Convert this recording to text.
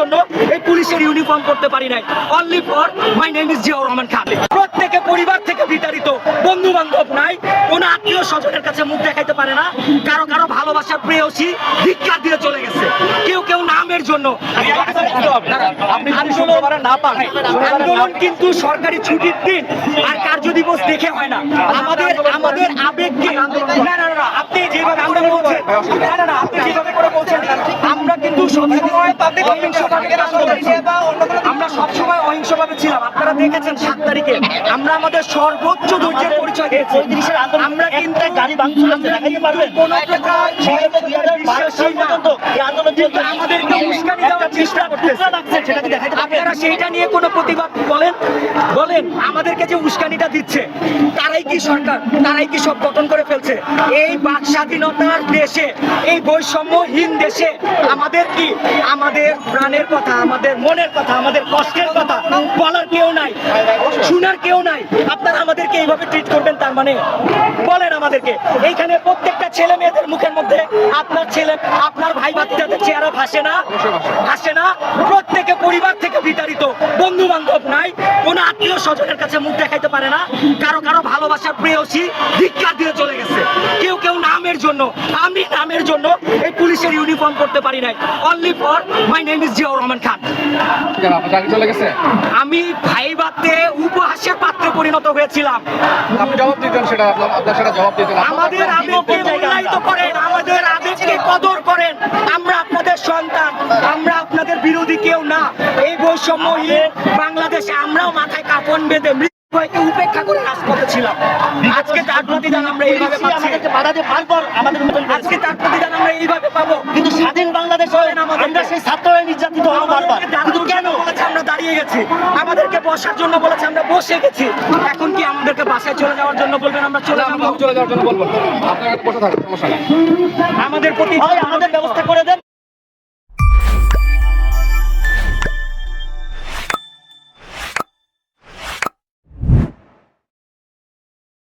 জন্য এই পুলিশের ইউনিফর্ম পড়তে পারি নাই। Only for my name is Ziaur Rahman Khan. প্রত্যেকে পরিবার থেকে বিতাড়িত, বন্ধু বান্ধব নাই, কোনো আত্মীয় স্বজনের কাছে মুখ দেখাইতে পারে না, কারো কারো ভালোবাসার প্রেয়সী ধিক্কার দিয়ে চলে গেছে, কেউ কেউ নামের জন্য। আন্দোলন কিন্তু সরকারি ছুটির দিন আর কার্য দিবস দেখে হয় না। আমাদের আবেগকে আপনি যেভাবে আমরা বলছেন, আপনি যেভাবে করে বলছেন, আমরা কিন্তু সবসময় আমরা সবসময় অহিংসভাবে ছিলাম। আপনারা দেখেছেন 7 তারিখে আমরা আমাদের সর্বোচ্চ ধৈর্যের পরিচয় দিয়েছি। আমরা কিন্তু গাড়ি ভাঙচুর দেখাইতে পারবেন কোনো প্রকার আমাদেরকে উস্কানি দেওয়ার চেষ্টা করতেছে, আপনারা সেইটা নিয়ে কোনো প্রতিবাদ বলেন। আমাদেরকে যে উস্কানিটা দিচ্ছে তারাই কি সরকার, তারাই কি সব গঠন করে ফেলছে? এই বাক স্বাধীনতার দেশে, এই বৈষম্যহীন দেশে আমাদের কি, আমাদের প্রাণের কথা, আমাদের মনের কথা, আমাদের কষ্টের কথা বলার কেউ নাই, শোনার কেউ নাই। আপনারা আমাদেরকে এইভাবে ট্রিট করবেন, তার মানে বলেন আমাদেরকে। এইখানে প্রত্যেকটা ছেলে মেয়েদের মুখের মধ্যে আপনার ছেলে, আপনার ভাই ভাতিজাদের চেহারা ভাসে না। প্রত্যেকে পরিবার থেকে বিতাড়িত, বন্ধু বান্ধব নাই, কোনো আত্মীয় স্বজনের কাছে মুখ দেখাইতে পারে না, কারো কারো ভালোবাসার প্রেয়সী ধিক্কার দিয়ে চলে গেছে, কেউ কেউ নামের জন্য। আমি নামের জন্য এই পুলিশের ইউনিফর্ম পড়তে পারি নাই। Only for my name is Ziaur Rahman Khan. আমি ভাইবাতে উপহাসের পাত্রে পরিণত হয়েছিলাম। আপনি জবাব দিতেন, সেটা আপনার সেটা জবাব দিতেন। আমাদের আবেগকে মূল্যায়িত করেন, আমাদের আবেগকে কদর করেন। আমরা আপনাদের সন্তান, আমরা আপনাদের বিরোধী কেউ না। এই বৈষম্যহীন বাংলাদেশে আমরাও মাথায় কাপড় বেঁধে মৃত্যুকে উপেক্ষা করে রাজপথে ছিলাম। আজকে তার প্রতিদান আমরা এইভাবে পাচ্ছি। আজকে তার প্রতিদান আমরা এইভাবে পাবো। কিন্তু স্বাধীন বাংলাদেশ আমরা সেই ছাত্ররা নির্যাতিত হলো বারবার। কিন্তু কেন বলেছে আমরা দাঁড়িয়ে গেছি, আমাদেরকে বসার জন্য বলেছে আমরা বসে গেছি। এখন কি আমাদেরকে বাসায় চলে যাওয়ার জন্য বলবেন? আমরা চলে যাবো, চলে যাওয়ার জন্য বলবো, আপনারা বসে থাকুন, সমস্যা নেই। আমাদের প্রতি আমাদের ব্যবস্থা করে দেন।